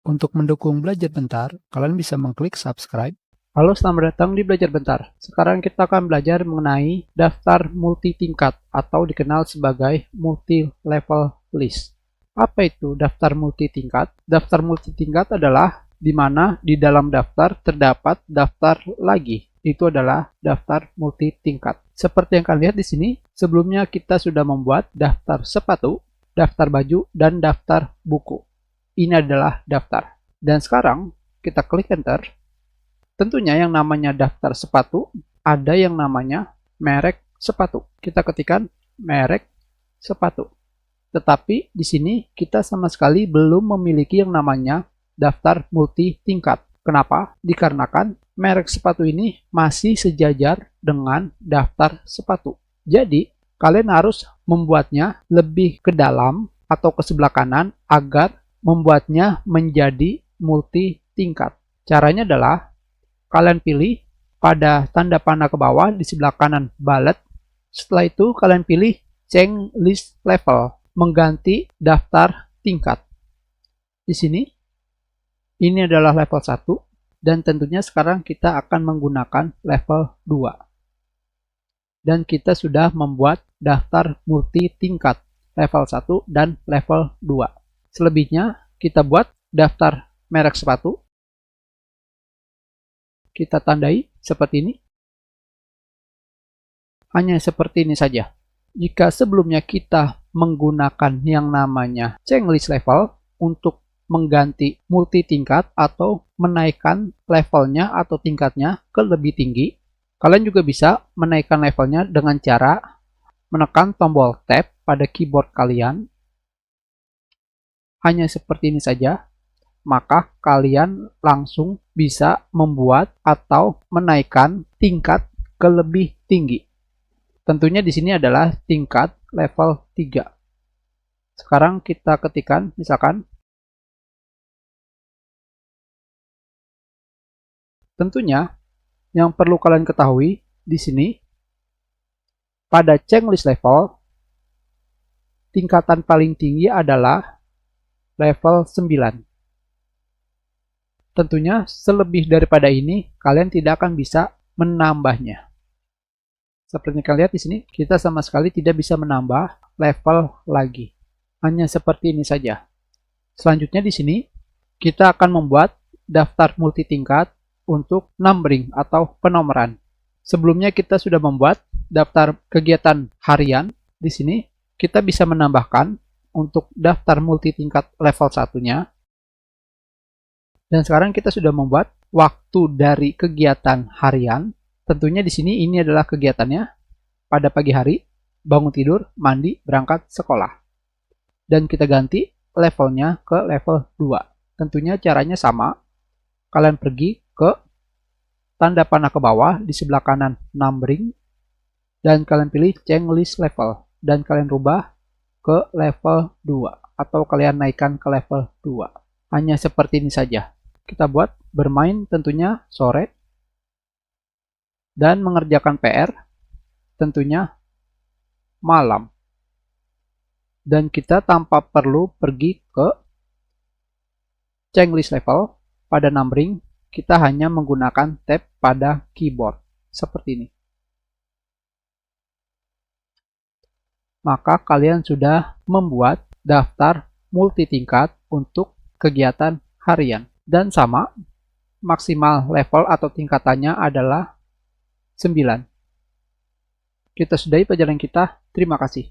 Untuk mendukung Belajar Bentar, kalian bisa mengklik subscribe. Halo, selamat datang di Belajar Bentar. Sekarang kita akan belajar mengenai daftar multi-tingkat atau dikenal sebagai multi-level list. Apa itu daftar multi-tingkat? Daftar multi-tingkat adalah di mana di dalam daftar terdapat daftar lagi. Itu adalah daftar multi-tingkat. Seperti yang kalian lihat di sini, sebelumnya kita sudah membuat daftar sepatu, daftar baju, dan daftar buku. Ini adalah daftar. Dan sekarang kita klik enter. Tentunya yang namanya daftar sepatu ada yang namanya merek sepatu. Kita ketikkan merek sepatu. Tetapi di sini kita sama sekali belum memiliki yang namanya daftar multi tingkat. Kenapa? Dikarenakan merek sepatu ini masih sejajar dengan daftar sepatu. Jadi kalian harus membuatnya lebih ke dalam atau ke sebelah kanan agar membuatnya menjadi multi tingkat. Caranya adalah kalian pilih pada tanda panah ke bawah di sebelah kanan bullet. Setelah itu kalian pilih change list level, mengganti daftar tingkat. Di sini ini adalah level 1 dan tentunya sekarang kita akan menggunakan level 2. Dan kita sudah membuat daftar multi tingkat level 1 dan level 2. Selebihnya kita buat daftar merek sepatu. Kita tandai seperti ini. Hanya seperti ini saja. Jika sebelumnya kita menggunakan yang namanya change list level untuk mengganti multi tingkat atau menaikkan levelnya atau tingkatnya ke lebih tinggi, kalian juga bisa menaikkan levelnya dengan cara menekan tombol tab pada keyboard kalian. Hanya seperti ini saja, maka kalian langsung bisa membuat atau menaikkan tingkat ke lebih tinggi. Tentunya di sini adalah tingkat level 3. Sekarang kita ketikkan misalkan. Tentunya yang perlu kalian ketahui di sini pada change list level tingkatan paling tinggi adalah level 9. Tentunya selebih daripada ini kalian tidak akan bisa menambahnya. Seperti yang kalian lihat di sini, kita sama sekali tidak bisa menambah level lagi. Hanya seperti ini saja. Selanjutnya di sini kita akan membuat daftar multi tingkat untuk numbering atau penomoran. Sebelumnya kita sudah membuat daftar kegiatan harian. Di sini kita bisa menambahkan untuk daftar multi tingkat level 1-nya. Dan sekarang kita sudah membuat waktu dari kegiatan harian. Tentunya di sini ini adalah kegiatannya pada pagi hari, bangun tidur, mandi, berangkat sekolah. Dan kita ganti levelnya ke level 2. Tentunya caranya sama. Kalian pergi ke tanda panah ke bawah di sebelah kanan numbering. Dan kalian pilih change list level. Dan kalian rubah ke level 2 atau kalian naikkan ke level 2. Hanya seperti ini saja. Kita buat bermain tentunya sore dan mengerjakan PR tentunya malam. Dan kita tanpa perlu pergi ke change list level pada numbering, kita hanya menggunakan tab pada keyboard seperti ini. Maka kalian sudah membuat daftar multi tingkat untuk kegiatan harian. Dan sama, maksimal level atau tingkatannya adalah 9. Kita sudahi pelajaran kita. Terima kasih.